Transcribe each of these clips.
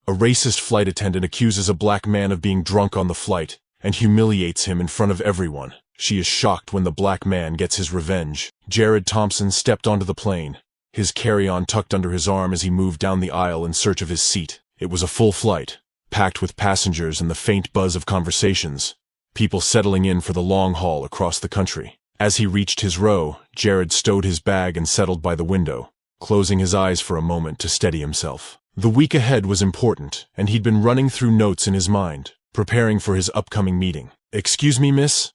A racist flight attendant accuses a black man of being drunk on the flight and humiliates him in front of everyone. She is shocked when the black man gets his revenge. Jared Thompson stepped onto the plane, his carry-on tucked under his arm as he moved down the aisle in search of his seat. It was a full flight, packed with passengers and the faint buzz of conversations, people settling in for the long haul across the country. As he reached his row, Jared stowed his bag and settled by the window, closing his eyes for a moment to steady himself. The week ahead was important, and he'd been running through notes in his mind, preparing for his upcoming meeting. "Excuse me, miss?"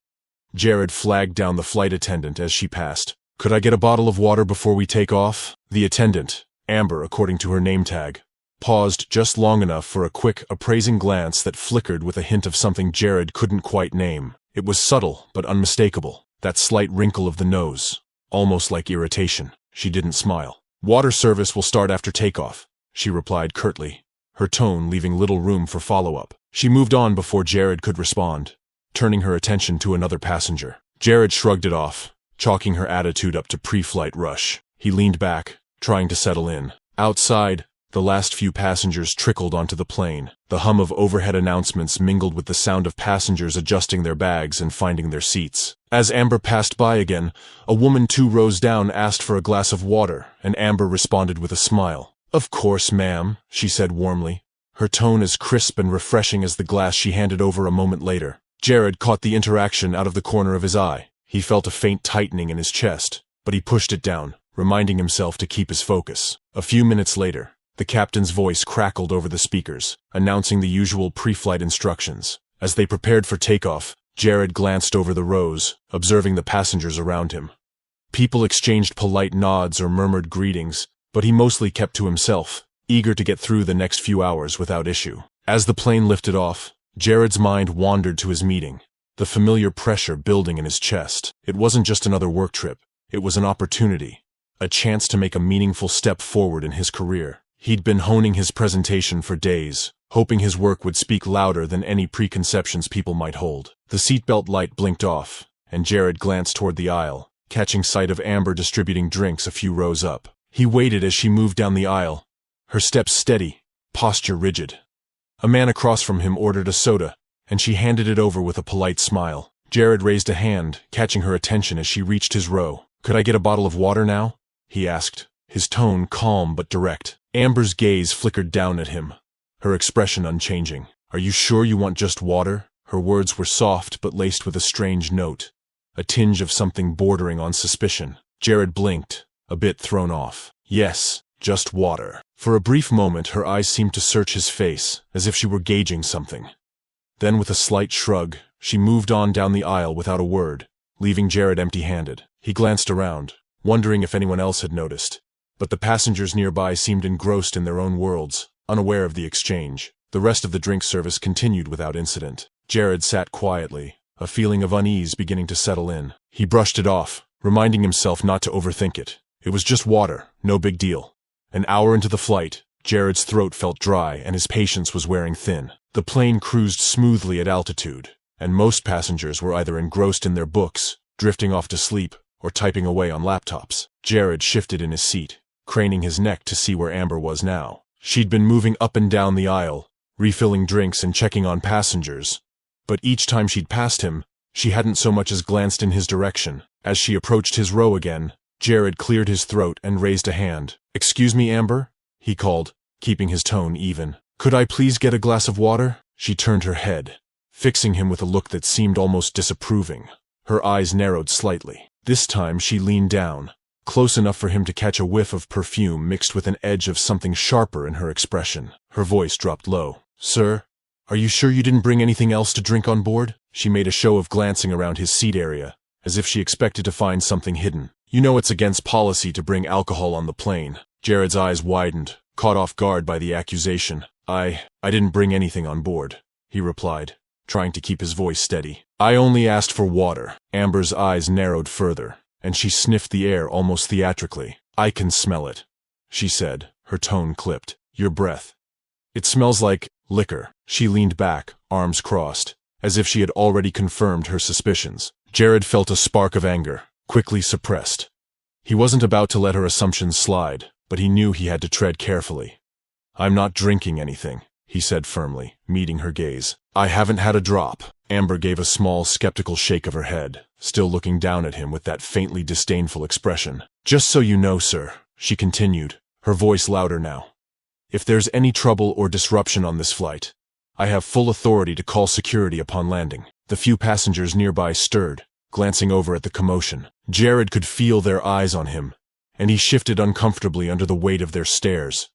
Jared flagged down the flight attendant as she passed. "Could I get a bottle of water before we take off?" The attendant, Amber according to her name tag, paused just long enough for a quick, appraising glance that flickered with a hint of something Jared couldn't quite name. It was subtle, but unmistakable. That slight wrinkle of the nose, almost like irritation. She didn't smile. "Water service will start after takeoff," she replied curtly, her tone leaving little room for follow-up. She moved on before Jared could respond, turning her attention to another passenger. Jared shrugged it off, chalking her attitude up to pre-flight rush. He leaned back, trying to settle in. Outside, the last few passengers trickled onto the plane. The hum of overhead announcements mingled with the sound of passengers adjusting their bags and finding their seats. As Amber passed by again, a woman 2 rows down asked for a glass of water, and Amber responded with a smile. "Of course, ma'am," she said warmly, her tone as crisp and refreshing as the glass she handed over a moment later. Jared caught the interaction out of the corner of his eye. He felt a faint tightening in his chest, but he pushed it down, reminding himself to keep his focus. A few minutes later, the captain's voice crackled over the speakers, announcing the usual pre-flight instructions. As they prepared for takeoff, Jared glanced over the rows, observing the passengers around him. People exchanged polite nods or murmured greetings, but he mostly kept to himself, eager to get through the next few hours without issue. As the plane lifted off, Jared's mind wandered to his meeting, the familiar pressure building in his chest. It wasn't just another work trip, it was an opportunity, a chance to make a meaningful step forward in his career. He'd been honing his presentation for days, hoping his work would speak louder than any preconceptions people might hold. The seatbelt light blinked off, and Jared glanced toward the aisle, catching sight of Amber distributing drinks a few rows up. He waited as she moved down the aisle, her steps steady, posture rigid. A man across from him ordered a soda, and she handed it over with a polite smile. Jared raised a hand, catching her attention as she reached his row. "Could I get a bottle of water now?" he asked, his tone calm but direct. Amber's gaze flickered down at him, her expression unchanging. "Are you sure you want just water?" Her words were soft but laced with a strange note, a tinge of something bordering on suspicion. Jared blinked, a bit thrown off. "Yes, just water." For a brief moment her eyes seemed to search his face, as if she were gauging something. Then with a slight shrug, she moved on down the aisle without a word, leaving Jared empty-handed. He glanced around, wondering if anyone else had noticed, but the passengers nearby seemed engrossed in their own worlds, unaware of the exchange. The rest of the drink service continued without incident. Jared sat quietly, a feeling of unease beginning to settle in. He brushed it off, reminding himself not to overthink it. It was just water, no big deal. An hour into the flight, Jared's throat felt dry and his patience was wearing thin. The plane cruised smoothly at altitude, and most passengers were either engrossed in their books, drifting off to sleep, or typing away on laptops. Jared shifted in his seat, craning his neck to see where Amber was now. She'd been moving up and down the aisle, refilling drinks and checking on passengers, but each time she'd passed him, she hadn't so much as glanced in his direction. As she approached his row again, Jared cleared his throat and raised a hand. "Excuse me, Amber?" he called, keeping his tone even. "Could I please get a glass of water?" She turned her head, fixing him with a look that seemed almost disapproving. Her eyes narrowed slightly. This time she leaned down, close enough for him to catch a whiff of perfume mixed with an edge of something sharper in her expression. Her voice dropped low. "Sir, are you sure you didn't bring anything else to drink on board?" She made a show of glancing around his seat area, as if she expected to find something hidden. "You know it's against policy to bring alcohol on the plane." Jared's eyes widened, caught off guard by the accusation. I didn't bring anything on board," he replied, trying to keep his voice steady. "I only asked for water." Amber's eyes narrowed further, and she sniffed the air almost theatrically. "I can smell it," she said, her tone clipped. "Your breath. It smells like liquor." She leaned back, arms crossed, as if she had already confirmed her suspicions. Jared felt a spark of anger, quickly suppressed. He wasn't about to let her assumptions slide, but he knew he had to tread carefully. "I'm not drinking anything," he said firmly, meeting her gaze. I haven't had a drop. Amber gave a small, skeptical shake of her head, still looking down at him with that faintly disdainful expression. Just so you know, sir, she continued, her voice louder now. If there's any trouble or disruption on this flight, I have full authority to call security upon landing. The few passengers nearby stirred, glancing over at the commotion. Jared could feel their eyes on him, and he shifted uncomfortably under the weight of their stares.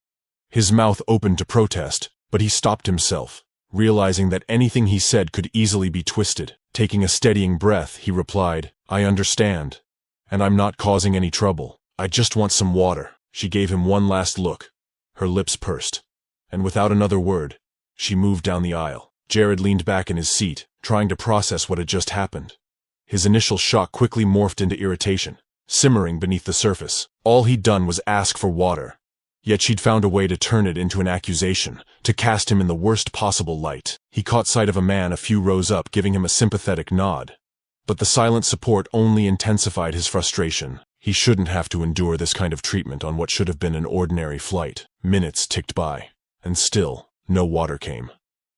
His mouth opened to protest, but he stopped himself, realizing that anything he said could easily be twisted. Taking a steadying breath, he replied, I understand, and I'm not causing any trouble. I just want some water. She gave him one last look. Her lips pursed, and without another word, she moved down the aisle. Jared leaned back in his seat, trying to process what had just happened. His initial shock quickly morphed into irritation, simmering beneath the surface. All he'd done was ask for water, yet she'd found a way to turn it into an accusation, to cast him in the worst possible light. He caught sight of a man a few rows up giving him a sympathetic nod, but the silent support only intensified his frustration. He shouldn't have to endure this kind of treatment on what should have been an ordinary flight. Minutes ticked by, and still, no water came.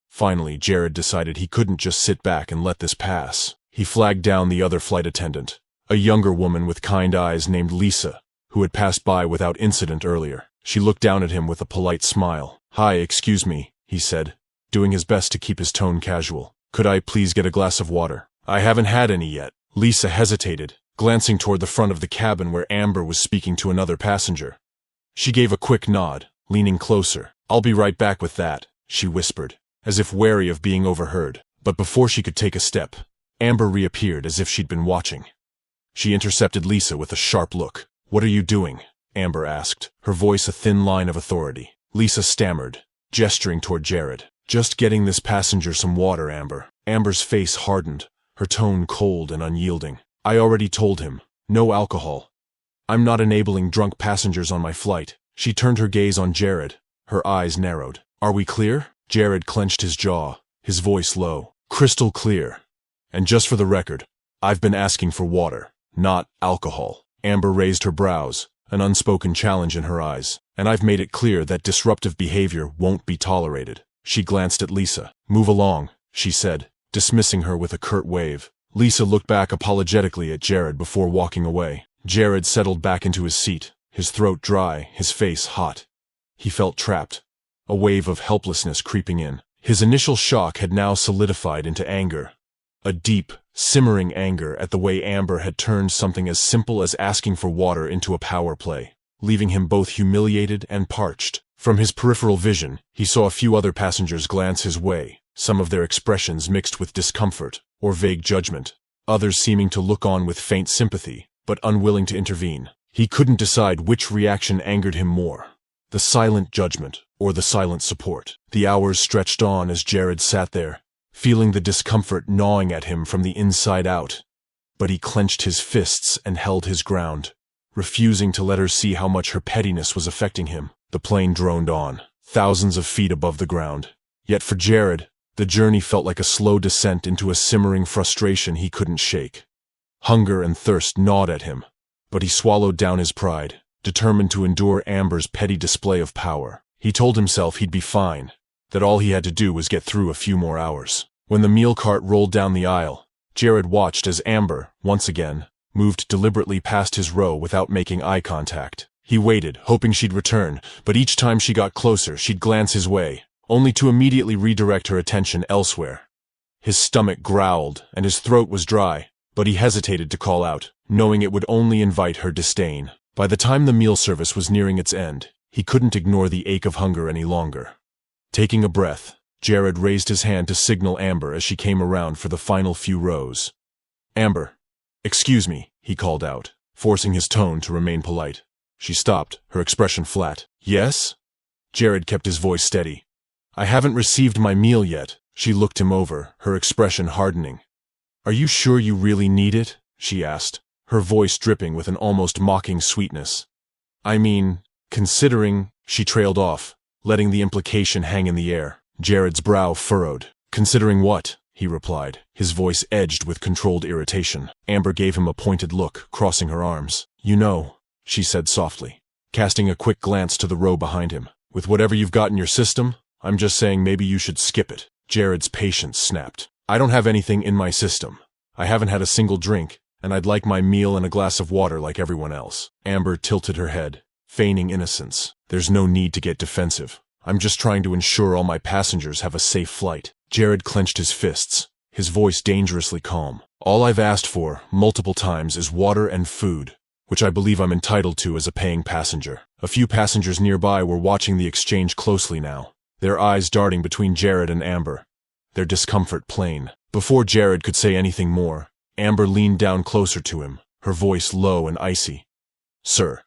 Finally, Jared decided he couldn't just sit back and let this pass. He flagged down the other flight attendant, a younger woman with kind eyes named Lisa, who had passed by without incident earlier. She looked down at him with a polite smile. Hi, excuse me, he said, doing his best to keep his tone casual. Could I please get a glass of water? I haven't had any yet. Lisa hesitated, glancing toward the front of the cabin where Amber was speaking to another passenger. She gave a quick nod, leaning closer. I'll be right back with that, she whispered, as if wary of being overheard. But before she could take a step, Amber reappeared as if she'd been watching. She intercepted Lisa with a sharp look. What are you doing? Amber asked, her voice a thin line of authority. Lisa stammered, gesturing toward Jared. Just getting this passenger some water, Amber. Amber's face hardened, her tone cold and unyielding. I already told him. No alcohol. I'm not enabling drunk passengers on my flight. She turned her gaze on Jared, her eyes narrowed. Are we clear? Jared clenched his jaw, his voice low. Crystal clear. And just for the record, I've been asking for water, not alcohol. Amber raised her brows, an unspoken challenge in her eyes. And I've made it clear that disruptive behavior won't be tolerated. She glanced at Lisa. Move along, she said, dismissing her with a curt wave. Lisa looked back apologetically at Jared before walking away. Jared settled back into his seat, his throat dry, his face hot. He felt trapped, a wave of helplessness creeping in. His initial shock had now solidified into anger. A deep, simmering anger at the way Amber had turned something as simple as asking for water into a power play, leaving him both humiliated and parched. From his peripheral vision, he saw a few other passengers glance his way, some of their expressions mixed with discomfort or vague judgment, others seeming to look on with faint sympathy, but unwilling to intervene. He couldn't decide which reaction angered him more, the silent judgment or the silent support. The hours stretched on as Jared sat there, feeling the discomfort gnawing at him from the inside out. But he clenched his fists and held his ground, refusing to let her see how much her pettiness was affecting him. The plane droned on, thousands of feet above the ground. Yet for Jared, the journey felt like a slow descent into a simmering frustration he couldn't shake. Hunger and thirst gnawed at him, but he swallowed down his pride, determined to endure Amber's petty display of power. He told himself he'd be fine, that all he had to do was get through a few more hours. When the meal cart rolled down the aisle, Jared watched as Amber, once again, moved deliberately past his row without making eye contact. He waited, hoping she'd return, but each time she got closer, she'd glance his way, only to immediately redirect her attention elsewhere. His stomach growled, and his throat was dry, but he hesitated to call out, knowing it would only invite her disdain. By the time the meal service was nearing its end, he couldn't ignore the ache of hunger any longer. Taking a breath, Jared raised his hand to signal Amber as she came around for the final few rows. Amber, excuse me, he called out, forcing his tone to remain polite. She stopped, her expression flat. Yes? Jared kept his voice steady. I haven't received my meal yet. She looked him over, her expression hardening. Are you sure you really need it? She asked, her voice dripping with an almost mocking sweetness. I mean, considering, she trailed off, letting the implication hang in the air. Jared's brow furrowed. Considering what? He replied, his voice edged with controlled irritation. Amber gave him a pointed look, crossing her arms. You know, she said softly, casting a quick glance to the row behind him. With whatever you've got in your system, I'm just saying maybe you should skip it. Jared's patience snapped. I don't have anything in my system. I haven't had a single drink, and I'd like my meal and a glass of water like everyone else. Amber tilted her head, feigning innocence. There's no need to get defensive. I'm just trying to ensure all my passengers have a safe flight. Jared clenched his fists, his voice dangerously calm. All I've asked for, multiple times, is water and food, which I believe I'm entitled to as a paying passenger. A few passengers nearby were watching the exchange closely now, their eyes darting between Jared and Amber, their discomfort plain. Before Jared could say anything more, Amber leaned down closer to him, her voice low and icy. Sir,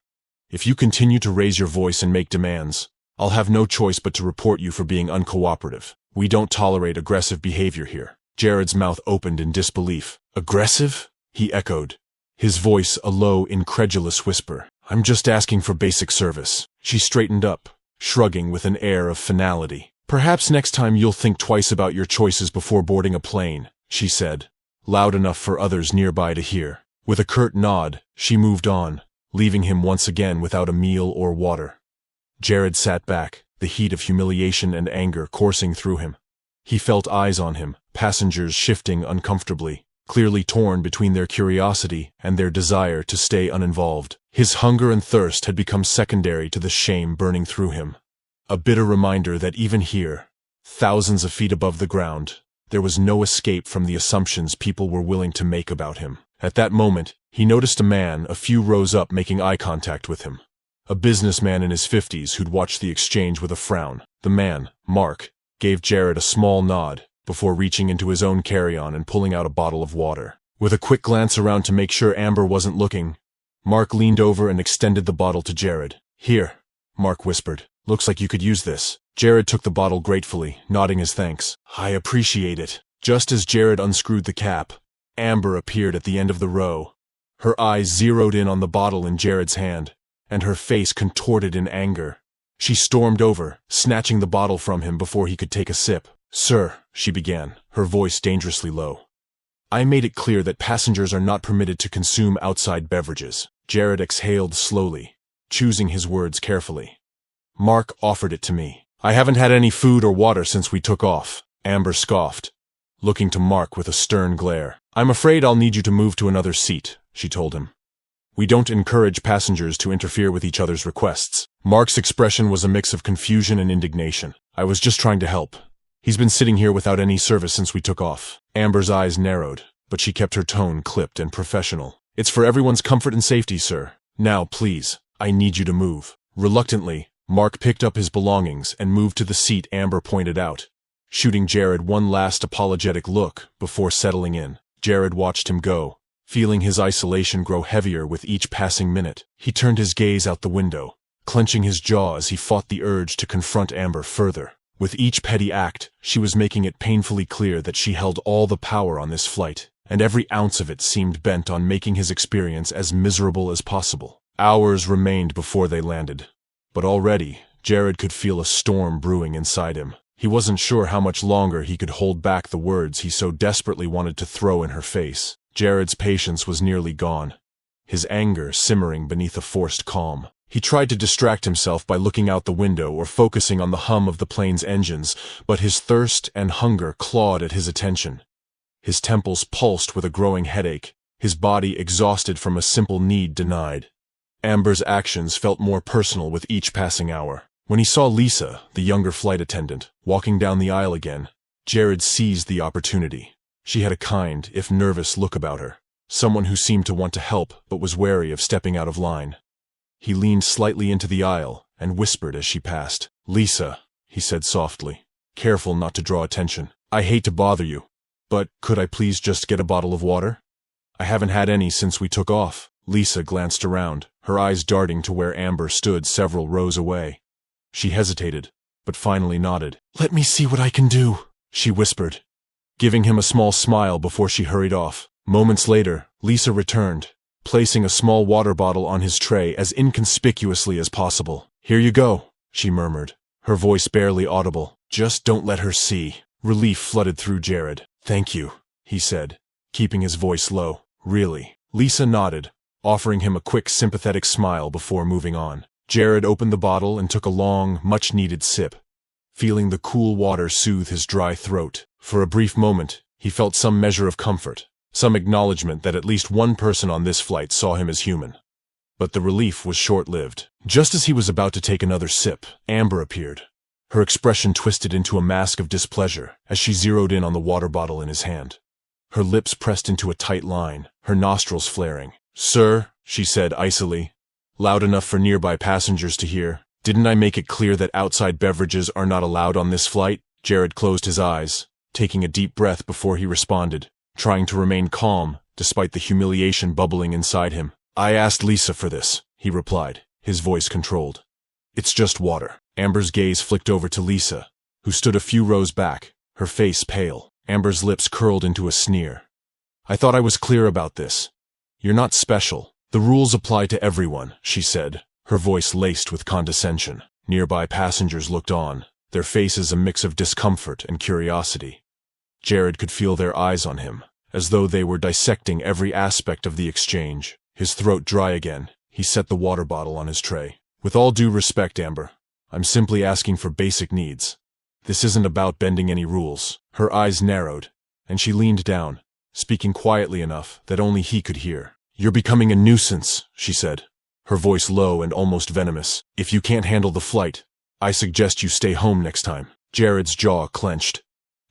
if you continue to raise your voice and make demands, I'll have no choice but to report you for being uncooperative. We don't tolerate aggressive behavior here. Jared's mouth opened in disbelief. Aggressive? He echoed, his voice a low, incredulous whisper. I'm just asking for basic service. She straightened up, shrugging with an air of finality. Perhaps next time you'll think twice about your choices before boarding a plane, she said, loud enough for others nearby to hear. With a curt nod, she moved on, leaving him once again without a meal or water. Jared sat back, the heat of humiliation and anger coursing through him. He felt eyes on him, passengers shifting uncomfortably, clearly torn between their curiosity and their desire to stay uninvolved. His hunger and thirst had become secondary to the shame burning through him. A bitter reminder that even here, thousands of feet above the ground, there was no escape from the assumptions people were willing to make about him. At that moment, he noticed a man a few rows up making eye contact with him. A businessman in his 50s who'd watched the exchange with a frown. The man, Mark, gave Jared a small nod before reaching into his own carry-on and pulling out a bottle of water. With a quick glance around to make sure Amber wasn't looking, Mark leaned over and extended the bottle to Jared. Here, Mark whispered. Looks like you could use this. Jared took the bottle gratefully, nodding his thanks. I appreciate it. Just as Jared unscrewed the cap, Amber appeared at the end of the row. Her eyes zeroed in on the bottle in Jared's hand, and her face contorted in anger. She stormed over, snatching the bottle from him before he could take a sip. Sir, she began, her voice dangerously low. I made it clear that passengers are not permitted to consume outside beverages. Jared exhaled slowly, choosing his words carefully. Mark offered it to me. I haven't had any food or water since we took off. Amber scoffed, looking to Mark with a stern glare. I'm afraid I'll need you to move to another seat, she told him. We don't encourage passengers to interfere with each other's requests. Mark's expression was a mix of confusion and indignation. I was just trying to help. He's been sitting here without any service since we took off. Amber's eyes narrowed, but she kept her tone clipped and professional. It's for everyone's comfort and safety, sir. Now, please, I need you to move. Reluctantly, Mark picked up his belongings and moved to the seat Amber pointed out, shooting Jared one last apologetic look before settling in. Jared watched him go, feeling his isolation grow heavier with each passing minute. He turned his gaze out the window, clenching his jaw as he fought the urge to confront Amber further. With each petty act, she was making it painfully clear that she held all the power on this flight, and every ounce of it seemed bent on making his experience as miserable as possible. Hours remained before they landed, but already Jared could feel a storm brewing inside him. He wasn't sure how much longer he could hold back the words he so desperately wanted to throw in her face. Jared's patience was nearly gone, his anger simmering beneath a forced calm. He tried to distract himself by looking out the window or focusing on the hum of the plane's engines, but his thirst and hunger clawed at his attention. His temples pulsed with a growing headache, his body exhausted from a simple need denied. Amber's actions felt more personal with each passing hour. When he saw Lisa, the younger flight attendant, walking down the aisle again, Jared seized the opportunity. She had a kind, if nervous, look about her, someone who seemed to want to help but was wary of stepping out of line. He leaned slightly into the aisle and whispered as she passed. Lisa, he said softly, careful not to draw attention. I hate to bother you, but could I please just get a bottle of water? I haven't had any since we took off. Lisa glanced around, her eyes darting to where Amber stood several rows away. She hesitated, but finally nodded. Let me see what I can do, she whispered, giving him a small smile before she hurried off. Moments later, Lisa returned, placing a small water bottle on his tray as inconspicuously as possible. Here you go, she murmured, her voice barely audible. Just don't let her see. Relief flooded through Jared. Thank you, he said, keeping his voice low. Really? Lisa nodded, offering him a quick sympathetic smile before moving on. Jared opened the bottle and took a long, much-needed sip, feeling the cool water soothe his dry throat. For a brief moment, he felt some measure of comfort, some acknowledgement that at least one person on this flight saw him as human. But the relief was short-lived. Just as he was about to take another sip, Amber appeared. Her expression twisted into a mask of displeasure as she zeroed in on the water bottle in his hand. Her lips pressed into a tight line, her nostrils flaring. "Sir," she said icily, loud enough for nearby passengers to hear, "didn't I make it clear that outside beverages are not allowed on this flight?" Jared closed his eyes, taking a deep breath before he responded, trying to remain calm despite the humiliation bubbling inside him. "I asked Lisa for this," he replied, his voice controlled. "It's just water." Amber's gaze flicked over to Lisa, who stood a few rows back, her face pale. Amber's lips curled into a sneer. "I thought I was clear about this. You're not special. The rules apply to everyone," she said, her voice laced with condescension. Nearby passengers looked on, their faces a mix of discomfort and curiosity. Jared could feel their eyes on him, as though they were dissecting every aspect of the exchange. His throat dry again, he set the water bottle on his tray. "With all due respect, Amber, I'm simply asking for basic needs. This isn't about bending any rules." Her eyes narrowed, and she leaned down, speaking quietly enough that only he could hear. "You're becoming a nuisance," she said, her voice low and almost venomous. "If you can't handle the flight, I suggest you stay home next time." Jared's jaw clenched.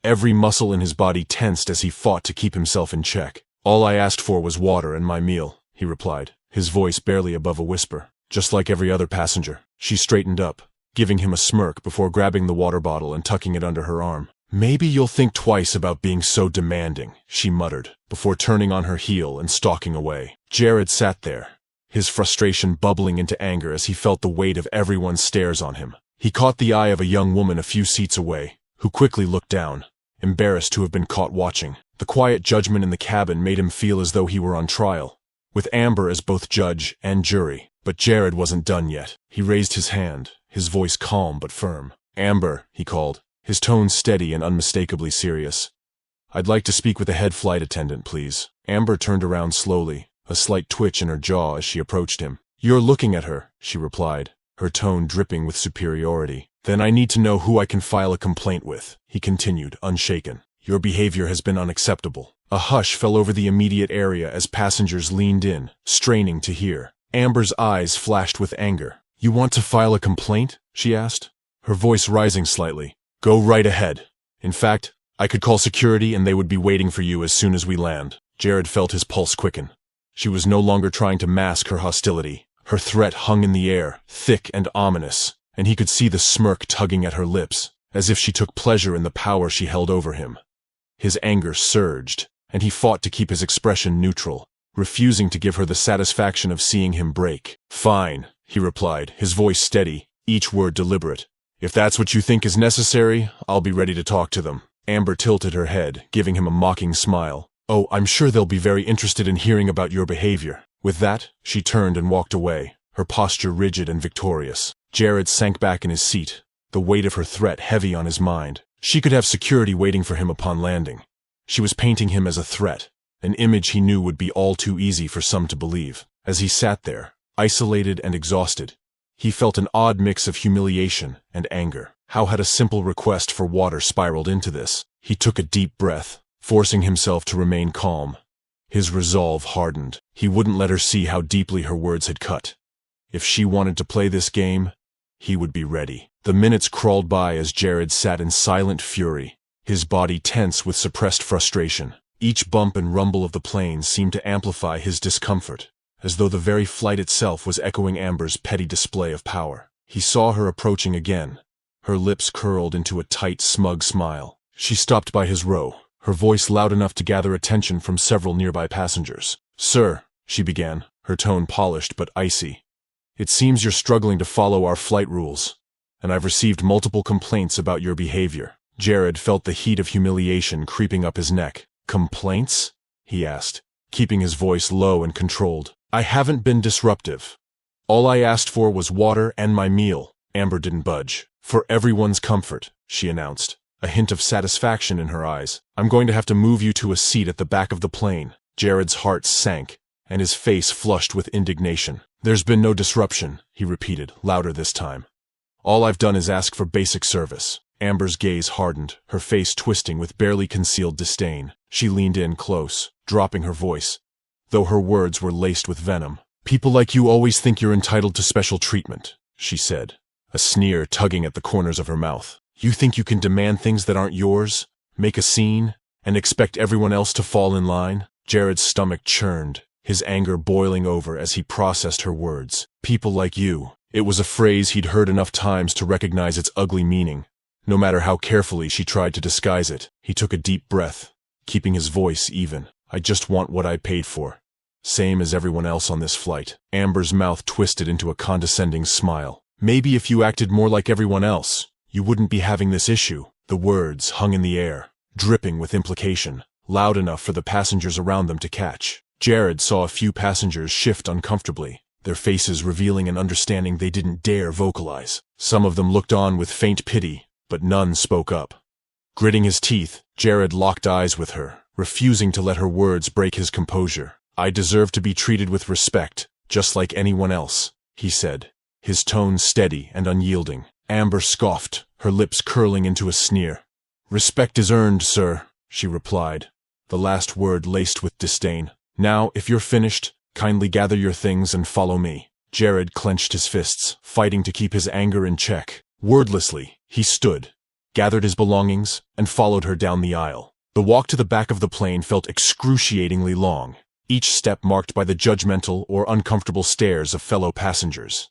Every muscle in his body tensed as he fought to keep himself in check. "All I asked for was water and my meal," he replied, his voice barely above a whisper. "Just like every other passenger." She straightened up, giving him a smirk before grabbing the water bottle and tucking it under her arm. "Maybe you'll think twice about being so demanding," she muttered, before turning on her heel and stalking away. Jared sat there, his frustration bubbling into anger as he felt the weight of everyone's stares on him. He caught the eye of a young woman a few seats away, who quickly looked down, embarrassed to have been caught watching. The quiet judgment in the cabin made him feel as though he were on trial, with Amber as both judge and jury. But Jared wasn't done yet. He raised his hand, his voice calm but firm. "Amber," he called, his tone steady and unmistakably serious. "I'd like to speak with the head flight attendant, please." Amber turned around slowly, a slight twitch in her jaw as she approached him. "You're looking at her," she replied, her tone dripping with superiority. "Then I need to know who I can file a complaint with," he continued, unshaken. "Your behavior has been unacceptable." A hush fell over the immediate area as passengers leaned in, straining to hear. Amber's eyes flashed with anger. "You want to file a complaint?" she asked, her voice rising slightly. "Go right ahead. In fact, I could call security and they would be waiting for you as soon as we land." Jared felt his pulse quicken. She was no longer trying to mask her hostility. Her threat hung in the air, thick and ominous, and he could see the smirk tugging at her lips, as if she took pleasure in the power she held over him. His anger surged, and he fought to keep his expression neutral, refusing to give her the satisfaction of seeing him break. "Fine," he replied, his voice steady, each word deliberate. "If that's what you think is necessary, I'll be ready to talk to them." Amber tilted her head, giving him a mocking smile. "Oh, I'm sure they'll be very interested in hearing about your behavior." With that, she turned and walked away, her posture rigid and victorious. Jared sank back in his seat, the weight of her threat heavy on his mind. She could have security waiting for him upon landing. She was painting him as a threat, an image he knew would be all too easy for some to believe. As he sat there, isolated and exhausted, he felt an odd mix of humiliation and anger. How had a simple request for water spiraled into this? He took a deep breath, forcing himself to remain calm. His resolve hardened. He wouldn't let her see how deeply her words had cut. If she wanted to play this game, he would be ready. The minutes crawled by as Jared sat in silent fury, his body tense with suppressed frustration. Each bump and rumble of the plane seemed to amplify his discomfort, as though the very flight itself was echoing Amber's petty display of power. He saw her approaching again, her lips curled into a tight, smug smile. She stopped by his row, her voice loud enough to gather attention from several nearby passengers. "Sir," she began, her tone polished but icy, "it seems you're struggling to follow our flight rules, and I've received multiple complaints about your behavior." Jared felt the heat of humiliation creeping up his neck. "Complaints?" he asked, keeping his voice low and controlled. "I haven't been disruptive. All I asked for was water and my meal." Amber didn't budge. "For everyone's comfort," she announced, a hint of satisfaction in her eyes. "I'm going to have to move you to a seat at the back of the plane." Jared's heart sank, and his face flushed with indignation. "There's been no disruption," he repeated, louder this time. "All I've done is ask for basic service." Amber's gaze hardened, her face twisting with barely concealed disdain. She leaned in close, dropping her voice, though her words were laced with venom. "People like you always think you're entitled to special treatment," she said, a sneer tugging at the corners of her mouth. "You think you can demand things that aren't yours, make a scene, and expect everyone else to fall in line?" Jared's stomach churned, his anger boiling over as he processed her words. "People like you." It was a phrase he'd heard enough times to recognize its ugly meaning, no matter how carefully she tried to disguise it. He took a deep breath, keeping his voice even. "I just want what I paid for. Same as everyone else on this flight." Amber's mouth twisted into a condescending smile. "Maybe if you acted more like everyone else, you wouldn't be having this issue." The words hung in the air, dripping with implication, loud enough for the passengers around them to catch. Jared saw a few passengers shift uncomfortably, their faces revealing an understanding they didn't dare vocalize. Some of them looked on with faint pity, but none spoke up. Gritting his teeth, Jared locked eyes with her, refusing to let her words break his composure. "I deserve to be treated with respect, just like anyone else," he said, his tone steady and unyielding. Amber scoffed, her lips curling into a sneer. "Respect is earned, sir," she replied, the last word laced with disdain. "Now, if you're finished, kindly gather your things and follow me." Jared clenched his fists, fighting to keep his anger in check. Wordlessly, he stood, gathered his belongings, and followed her down the aisle. The walk to the back of the plane felt excruciatingly long, each step marked by the judgmental or uncomfortable stares of fellow passengers.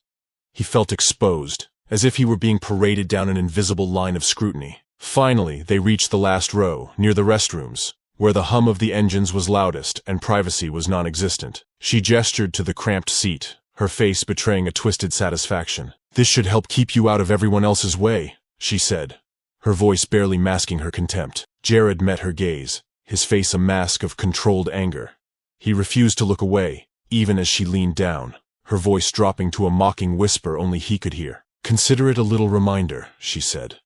He felt exposed, as if he were being paraded down an invisible line of scrutiny. Finally, they reached the last row, near the restrooms, where the hum of the engines was loudest and privacy was non-existent. She gestured to the cramped seat, her face betraying a twisted satisfaction. "This should help keep you out of everyone else's way," she said, her voice barely masking her contempt. Jared met her gaze, his face a mask of controlled anger. He refused to look away, even as she leaned down, her voice dropping to a mocking whisper only he could hear. "Consider it a little reminder," she said.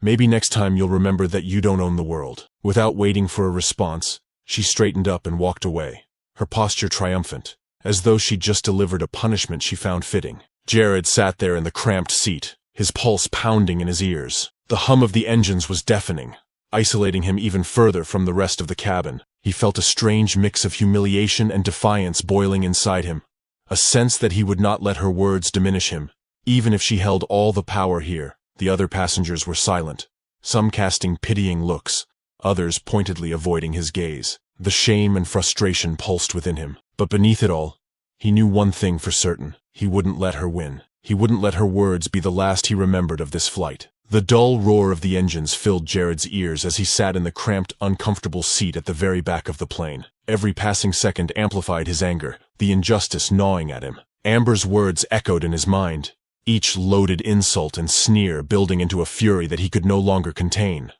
"Maybe next time you'll remember that you don't own the world." Without waiting for a response, she straightened up and walked away, her posture triumphant, as though she'd just delivered a punishment she found fitting. Jared sat there in the cramped seat, his pulse pounding in his ears. The hum of the engines was deafening, isolating him even further from the rest of the cabin. He felt a strange mix of humiliation and defiance boiling inside him, a sense that he would not let her words diminish him, even if she held all the power here. The other passengers were silent, some casting pitying looks, others pointedly avoiding his gaze. The shame and frustration pulsed within him, but beneath it all, he knew one thing for certain: he wouldn't let her win. He wouldn't let her words be the last he remembered of this flight. The dull roar of the engines filled Jared's ears as he sat in the cramped, uncomfortable seat at the very back of the plane. Every passing second amplified his anger, the injustice gnawing at him. Amber's words echoed in his mind, each loaded insult and sneer building into a fury that he could no longer contain.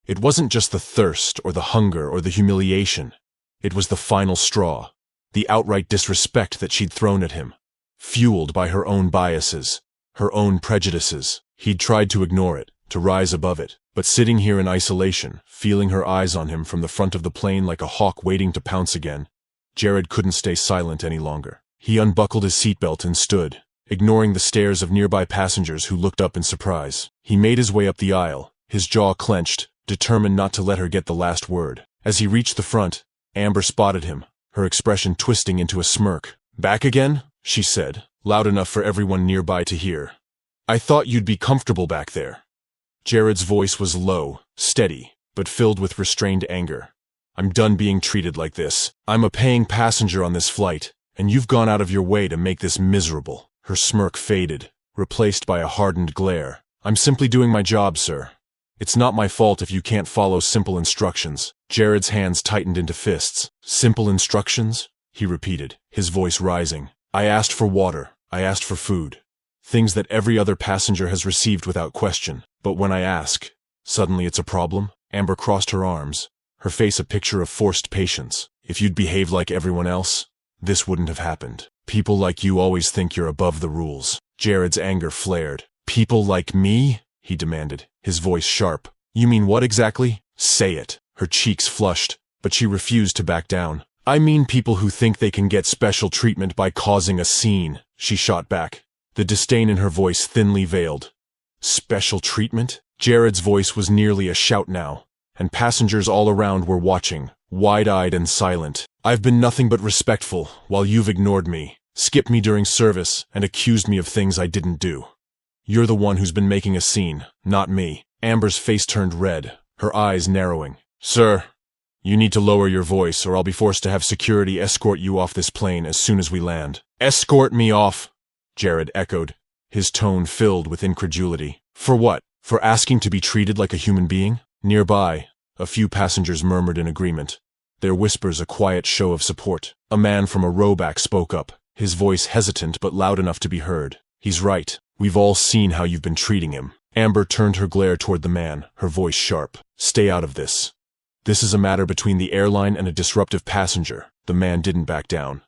It wasn't just the thirst or the hunger or the humiliation. It was the final straw, the outright disrespect that she'd thrown at him, fueled by her own biases, her own prejudices. He'd tried to ignore it, to rise above it, but sitting here in isolation, feeling her eyes on him from the front of the plane like a hawk waiting to pounce again, Jared couldn't stay silent any longer. He unbuckled his seatbelt and stood, ignoring the stares of nearby passengers who looked up in surprise. He made his way up the aisle, his jaw clenched, determined not to let her get the last word. As he reached the front, Amber spotted him, her expression twisting into a smirk. "Back again?" she said, loud enough for everyone nearby to hear. "I thought you'd be comfortable back there." Jared's voice was low, steady, but filled with restrained anger. "I'm done being treated like this. I'm a paying passenger on this flight, and you've gone out of your way to make this miserable." Her smirk faded, replaced by a hardened glare. "I'm simply doing my job, sir. It's not my fault if you can't follow simple instructions." Jared's hands tightened into fists. "Simple instructions?" he repeated, his voice rising. "I asked for water. I asked for food. Things that every other passenger has received without question. But when I ask, suddenly it's a problem?" Amber crossed her arms, her face a picture of forced patience. "If you'd behaved like everyone else, this wouldn't have happened. People like you always think you're above the rules." Jared's anger flared. "People like me?" he demanded, his voice sharp. "You mean what exactly? Say it." Her cheeks flushed, but she refused to back down. "I mean people who think they can get special treatment by causing a scene," she shot back, the disdain in her voice thinly veiled. "Special treatment?" Jared's voice was nearly a shout now, and passengers all around were watching, wide-eyed and silent. I've been nothing but respectful, while you've ignored me, skipped me during service, and accused me of things I didn't do. You're the one who's been making a scene, not me. Amber's face turned red, her eyes narrowing. Sir, you need to lower your voice, or I'll be forced to have security escort you off this plane as soon as we land. Escort me off, Jared echoed, his tone filled with incredulity. For what? For asking to be treated like a human being? Nearby, a few passengers murmured in agreement, their whispers a quiet show of support. A man from a rowback spoke up, his voice hesitant but loud enough to be heard. He's right. We've all seen how you've been treating him. Amber turned her glare toward the man, her voice sharp. Stay out of this. This is a matter between the airline and a disruptive passenger. The man didn't back down.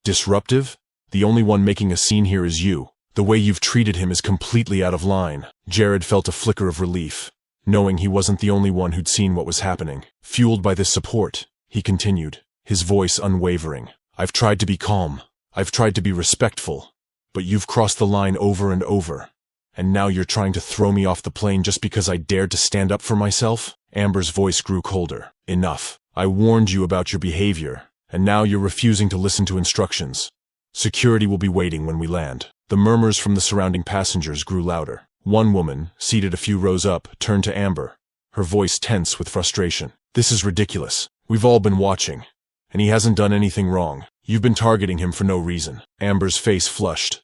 Disruptive? The only one making a scene here is you. The way you've treated him is completely out of line. Jared felt a flicker of relief, knowing he wasn't the only one who'd seen what was happening. Fueled by this support, he continued, his voice unwavering. I've tried to be calm. I've tried to be respectful. But you've crossed the line over and over. And now you're trying to throw me off the plane just because I dared to stand up for myself? Amber's voice grew colder. Enough. I warned you about your behavior, and now you're refusing to listen to instructions. Security will be waiting when we land. The murmurs from the surrounding passengers grew louder. One woman, seated a few rows up, turned to Amber, her voice tense with frustration. This is ridiculous. We've all been watching, and he hasn't done anything wrong. You've been targeting him for no reason. Amber's face flushed,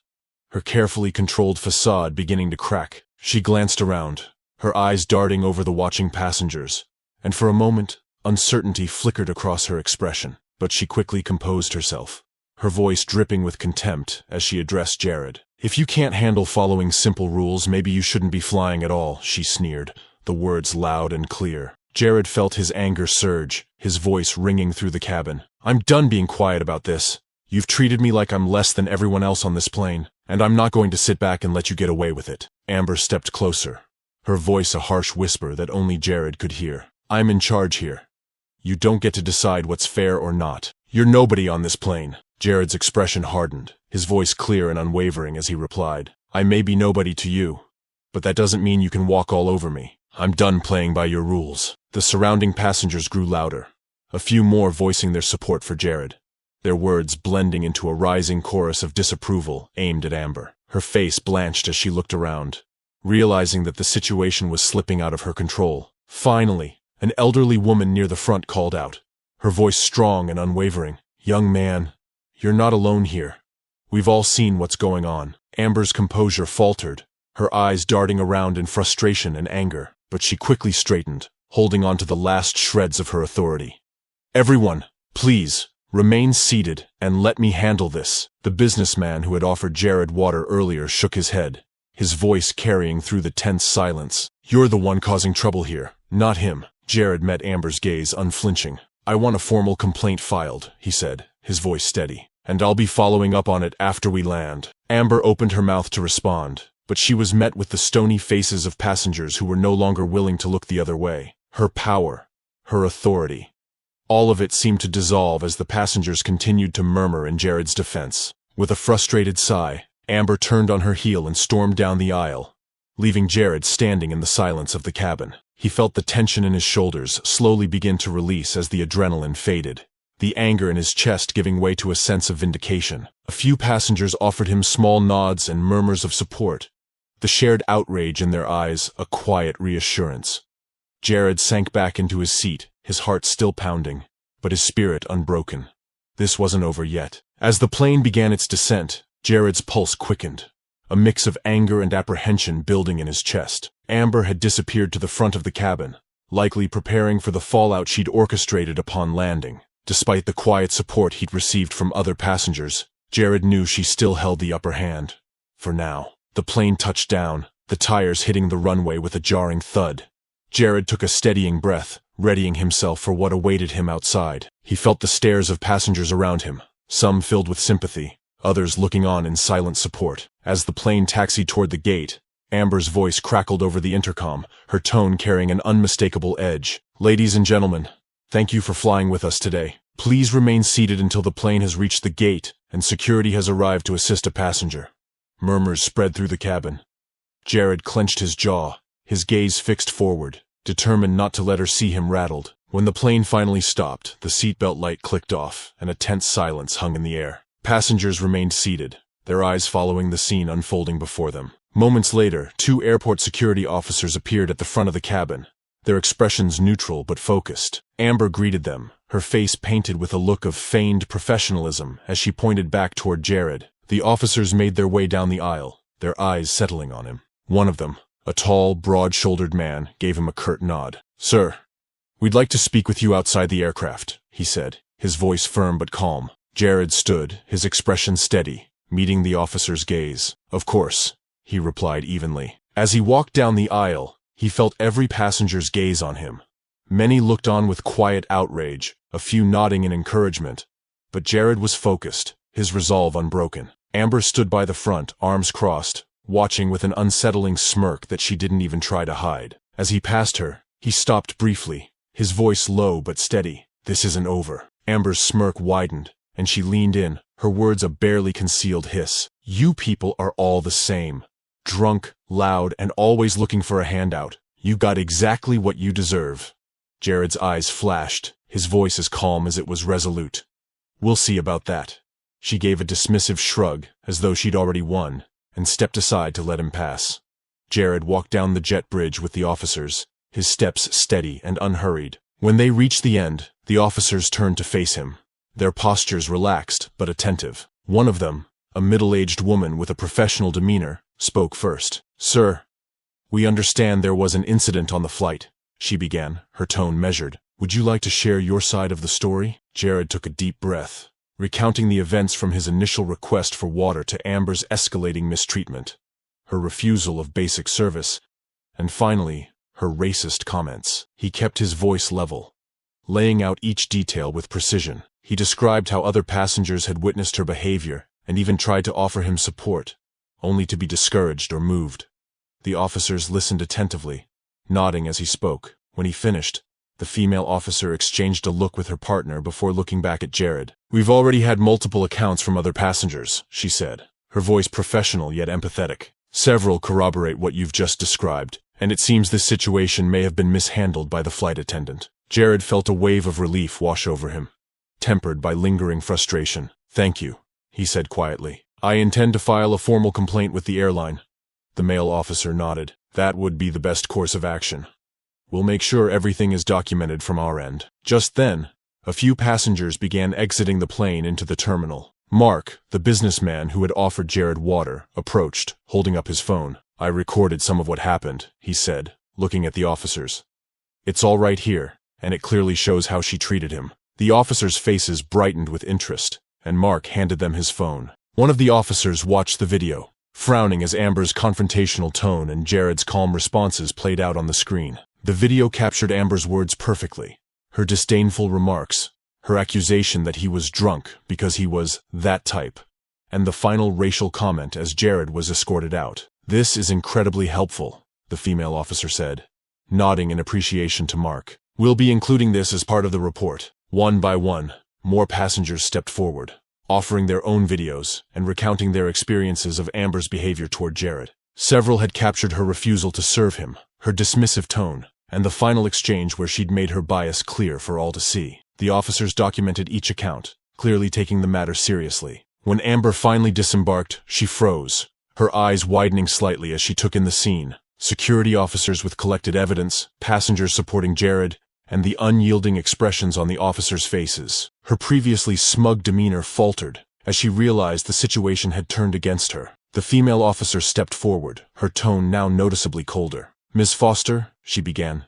her carefully controlled facade beginning to crack. She glanced around, her eyes darting over the watching passengers, and for a moment, uncertainty flickered across her expression. But she quickly composed herself, her voice dripping with contempt as she addressed Jared. If you can't handle following simple rules, maybe you shouldn't be flying at all, she sneered, the words loud and clear. Jared felt his anger surge, his voice ringing through the cabin. I'm done being quiet about this. You've treated me like I'm less than everyone else on this plane, and I'm not going to sit back and let you get away with it. Amber stepped closer, her voice a harsh whisper that only Jared could hear. I'm in charge here. You don't get to decide what's fair or not. You're nobody on this plane. Jared's expression hardened, his voice clear and unwavering as he replied. I may be nobody to you, but that doesn't mean you can walk all over me. I'm done playing by your rules. The surrounding passengers grew louder, a few more voicing their support for Jared, their words blending into a rising chorus of disapproval aimed at Amber. Her face blanched as she looked around, realizing that the situation was slipping out of her control. Finally, an elderly woman near the front called out, her voice strong and unwavering. Young man, you're not alone here. We've all seen what's going on. Amber's composure faltered, her eyes darting around in frustration and anger, but she quickly straightened, holding on to the last shreds of her authority. Everyone, please, remain seated and let me handle this. The businessman who had offered Jared water earlier shook his head, his voice carrying through the tense silence. You're the one causing trouble here, not him. Jared met Amber's gaze unflinching. I want a formal complaint filed, he said, his voice steady, and I'll be following up on it after we land. Amber opened her mouth to respond, but she was met with the stony faces of passengers who were no longer willing to look the other way. Her power, her authority, all of it seemed to dissolve as the passengers continued to murmur in Jared's defense. With a frustrated sigh, Amber turned on her heel and stormed down the aisle, leaving Jared standing in the silence of the cabin. He felt the tension in his shoulders slowly begin to release as the adrenaline faded, the anger in his chest giving way to a sense of vindication. A few passengers offered him small nods and murmurs of support, the shared outrage in their eyes a quiet reassurance. Jared sank back into his seat, his heart still pounding, but his spirit unbroken. This wasn't over yet. As the plane began its descent, Jared's pulse quickened, a mix of anger and apprehension building in his chest. Amber had disappeared to the front of the cabin, likely preparing for the fallout she'd orchestrated upon landing. Despite the quiet support he'd received from other passengers, Jared knew she still held the upper hand. For now. The plane touched down, the tires hitting the runway with a jarring thud. Jared took a steadying breath, readying himself for what awaited him outside. He felt the stares of passengers around him, some filled with sympathy, others looking on in silent support. As the plane taxied toward the gate, Amber's voice crackled over the intercom, her tone carrying an unmistakable edge. Ladies and gentlemen, thank you for flying with us today. Please remain seated until the plane has reached the gate and security has arrived to assist a passenger. Murmurs spread through the cabin. Jared clenched his jaw, his gaze fixed forward, determined not to let her see him rattled. When the plane finally stopped, the seatbelt light clicked off, and a tense silence hung in the air. Passengers remained seated, their eyes following the scene unfolding before them. Moments later, 2 airport security officers appeared at the front of the cabin, their expressions neutral but focused. Amber greeted them, her face painted with a look of feigned professionalism as she pointed back toward Jared. The officers made their way down the aisle, their eyes settling on him. One of them, a tall, broad-shouldered man, gave him a curt nod. "Sir, we'd like to speak with you outside the aircraft," he said, his voice firm but calm. Jared stood, his expression steady, meeting the officer's gaze. "Of course," he replied evenly. As he walked down the aisle, he felt every passenger's gaze on him. Many looked on with quiet outrage, a few nodding in encouragement. But Jared was focused, his resolve unbroken. Amber stood by the front, arms crossed, watching with an unsettling smirk that she didn't even try to hide. As he passed her, he stopped briefly, his voice low but steady. "This isn't over." Amber's smirk widened, and she leaned in, her words a barely concealed hiss. "You people are all the same. Drunk, loud, and always looking for a handout. You got exactly what you deserve." Jared's eyes flashed, his voice as calm as it was resolute. "We'll see about that." She gave a dismissive shrug, as though she'd already won, and stepped aside to let him pass. Jared walked down the jet bridge with the officers, his steps steady and unhurried. When they reached the end, the officers turned to face him, their postures relaxed but attentive. One of them, a middle-aged woman with a professional demeanor, spoke first. "Sir, we understand there was an incident on the flight," she began, her tone measured. "Would you like to share your side of the story?" Jared took a deep breath, recounting the events from his initial request for water to Amber's escalating mistreatment, her refusal of basic service, and finally, her racist comments. He kept his voice level, laying out each detail with precision. He described how other passengers had witnessed her behavior and even tried to offer him support, only to be discouraged or moved. The officers listened attentively, nodding as he spoke. When he finished, the female officer exchanged a look with her partner before looking back at Jared. "We've already had multiple accounts from other passengers," she said, her voice professional yet empathetic. "Several corroborate what you've just described, and it seems this situation may have been mishandled by the flight attendant." Jared felt a wave of relief wash over him, tempered by lingering frustration. "Thank you," he said quietly. "I intend to file a formal complaint with the airline." The male officer nodded. "That would be the best course of action. We'll make sure everything is documented from our end." Just then, a few passengers began exiting the plane into the terminal. Mark, the businessman who had offered Jared water, approached, holding up his phone. "I recorded some of what happened," he said, looking at the officers. "It's all right here, and it clearly shows how she treated him." The officers' faces brightened with interest, and Mark handed them his phone. One of the officers watched the video, frowning as Amber's confrontational tone and Jared's calm responses played out on the screen. The video captured Amber's words perfectly, her disdainful remarks, her accusation that he was drunk because he was that type, and the final racial comment as Jared was escorted out. "This is incredibly helpful," the female officer said, nodding in appreciation to Mark. "We'll be including this as part of the report." One by one, more passengers stepped forward, offering their own videos and recounting their experiences of Amber's behavior toward Jared. Several had captured her refusal to serve him, her dismissive tone, and the final exchange where she'd made her bias clear for all to see. The officers documented each account, clearly taking the matter seriously. When Amber finally disembarked, she froze, her eyes widening slightly as she took in the scene. Security officers with collected evidence, passengers supporting Jared, and the unyielding expressions on the officers' faces. Her previously smug demeanor faltered as she realized the situation had turned against her. The female officer stepped forward, her tone now noticeably colder. "Ms. Foster," she began,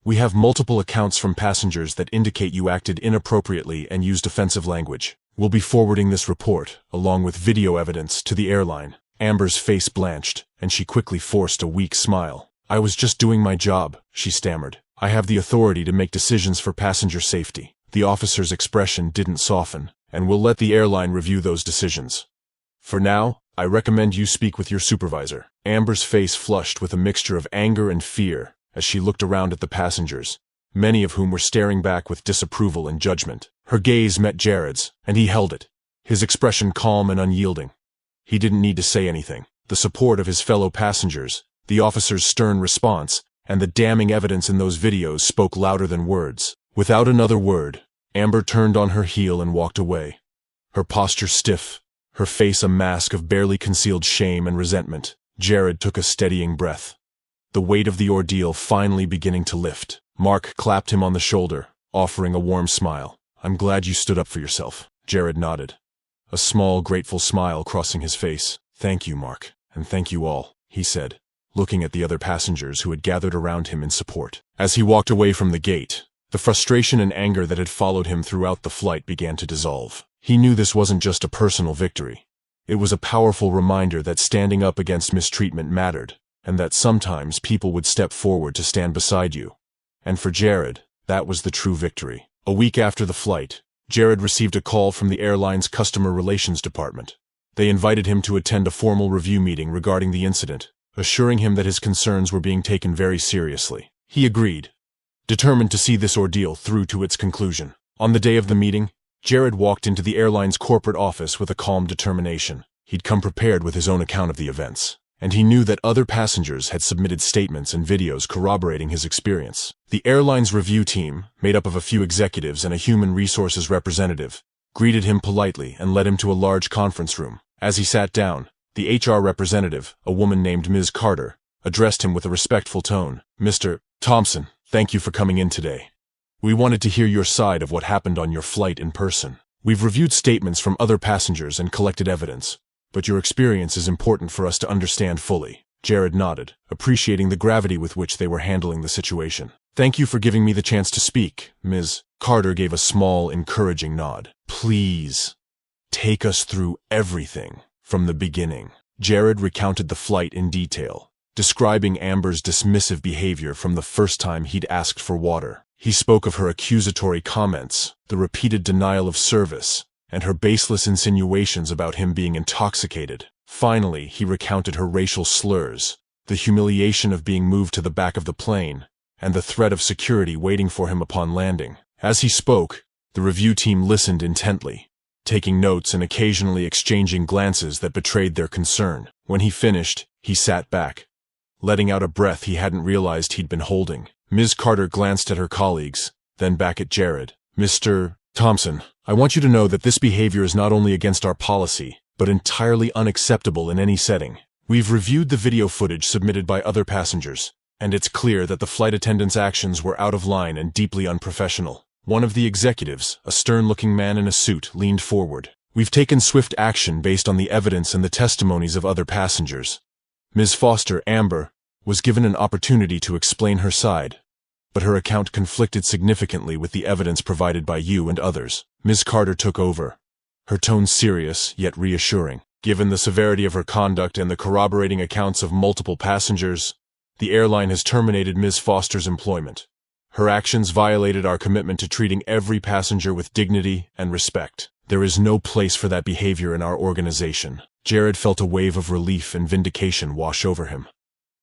"we have multiple accounts from passengers that indicate you acted inappropriately and used offensive language. We'll be forwarding this report, along with video evidence, to the airline." Amber's face blanched, and she quickly forced a weak smile. "I was just doing my job," she stammered. "I have the authority to make decisions for passenger safety." The officer's expression didn't soften, "and we'll let the airline review those decisions. For now, I recommend you speak with your supervisor." Amber's face flushed with a mixture of anger and fear as she looked around at the passengers, many of whom were staring back with disapproval and judgment. Her gaze met Jared's, and he held it, his expression calm and unyielding. He didn't need to say anything. The support of his fellow passengers, the officer's stern response, and the damning evidence in those videos spoke louder than words. Without another word, Amber turned on her heel and walked away. Her posture stiff, her face a mask of barely concealed shame and resentment. Jared took a steadying breath, the weight of the ordeal finally beginning to lift. Mark clapped him on the shoulder, offering a warm smile. "I'm glad you stood up for yourself." Jared nodded, a small, grateful smile crossing his face. "Thank you, Mark, and thank you all," he said, looking at the other passengers who had gathered around him in support. As he walked away from the gate, the frustration and anger that had followed him throughout the flight began to dissolve. He knew this wasn't just a personal victory. It was a powerful reminder that standing up against mistreatment mattered, and that sometimes people would step forward to stand beside you. And for Jared, that was the true victory. A week after the flight, Jared received a call from the airline's customer relations department. They invited him to attend a formal review meeting regarding the incident, assuring him that his concerns were being taken very seriously. He agreed, determined to see this ordeal through to its conclusion. On the day of the meeting, Jared walked into the airline's corporate office with a calm determination. He'd come prepared with his own account of the events, and he knew that other passengers had submitted statements and videos corroborating his experience. The airline's review team, made up of a few executives and a human resources representative, greeted him politely and led him to a large conference room. As he sat down, the HR representative, a woman named Ms. Carter, addressed him with a respectful tone. "Mr. Thompson, thank you for coming in today. We wanted to hear your side of what happened on your flight in person. We've reviewed statements from other passengers and collected evidence, but your experience is important for us to understand fully." Jared nodded, appreciating the gravity with which they were handling the situation. "Thank you for giving me the chance to speak." Ms. Carter gave a small, encouraging nod. "Please, take us through everything from the beginning." Jared recounted the flight in detail, describing Amber's dismissive behavior from the first time he'd asked for water. He spoke of her accusatory comments, the repeated denial of service, and her baseless insinuations about him being intoxicated. Finally, he recounted her racial slurs, the humiliation of being moved to the back of the plane, and the threat of security waiting for him upon landing. As he spoke, the review team listened intently, taking notes and occasionally exchanging glances that betrayed their concern. When he finished, he sat back, letting out a breath he hadn't realized he'd been holding. Ms. Carter glanced at her colleagues, then back at Jared. "Mr. Thompson, I want you to know that this behavior is not only against our policy, but entirely unacceptable in any setting. We've reviewed the video footage submitted by other passengers, and it's clear that the flight attendant's actions were out of line and deeply unprofessional." One of the executives, a stern-looking man in a suit, leaned forward. "We've taken swift action based on the evidence and the testimonies of other passengers. Ms. Foster, Amber, was given an opportunity to explain her side, but her account conflicted significantly with the evidence provided by you and others." Ms. Carter took over, her tone serious yet reassuring. "Given the severity of her conduct and the corroborating accounts of multiple passengers, the airline has terminated Ms. Foster's employment. Her actions violated our commitment to treating every passenger with dignity and respect. There is no place for that behavior in our organization." Jared felt a wave of relief and vindication wash over him.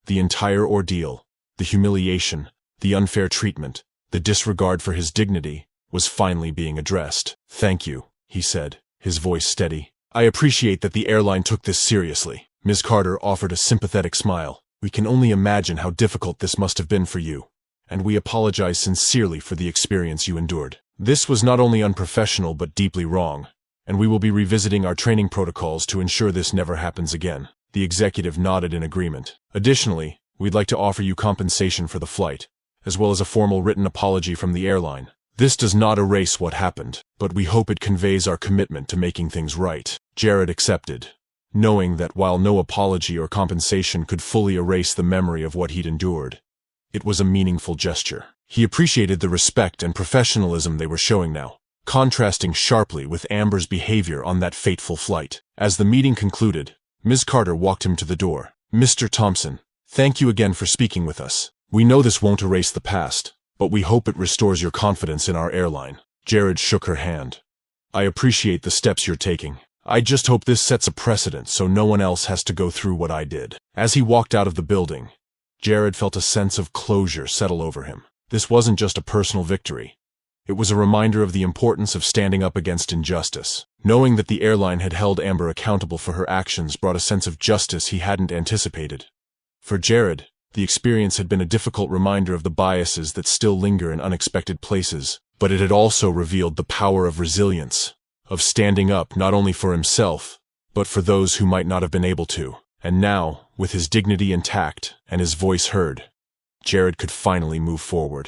The entire ordeal, the humiliation, the unfair treatment, the disregard for his dignity, was finally being addressed. "Thank you," he said, his voice steady. "I appreciate that the airline took this seriously." Ms. Carter offered a sympathetic smile. "We can only imagine how difficult this must have been for you, and we apologize sincerely for the experience you endured. This was not only unprofessional but deeply wrong, and we will be revisiting our training protocols to ensure this never happens again." The executive nodded in agreement. "Additionally, we'd like to offer you compensation for the flight, as well as a formal written apology from the airline. This does not erase what happened, but we hope it conveys our commitment to making things right." Jared accepted, knowing that while no apology or compensation could fully erase the memory of what he'd endured, it was a meaningful gesture. He appreciated the respect and professionalism they were showing now, contrasting sharply with Amber's behavior on that fateful flight. As the meeting concluded, Ms. Carter walked him to the door. "Mr. Thompson, thank you again for speaking with us. We know this won't erase the past, but we hope it restores your confidence in our airline." Jared shook her hand. "I appreciate the steps you're taking. I just hope this sets a precedent so no one else has to go through what I did." As he walked out of the building, Jared felt a sense of closure settle over him. This wasn't just a personal victory. It was a reminder of the importance of standing up against injustice. Knowing that the airline had held Amber accountable for her actions brought a sense of justice he hadn't anticipated. For Jared, The experience had been a difficult reminder of the biases that still linger in unexpected places, but it had also revealed the power of resilience, of standing up not only for himself, but for those who might not have been able to. And now, with his dignity intact and his voice heard, Jared could finally move forward.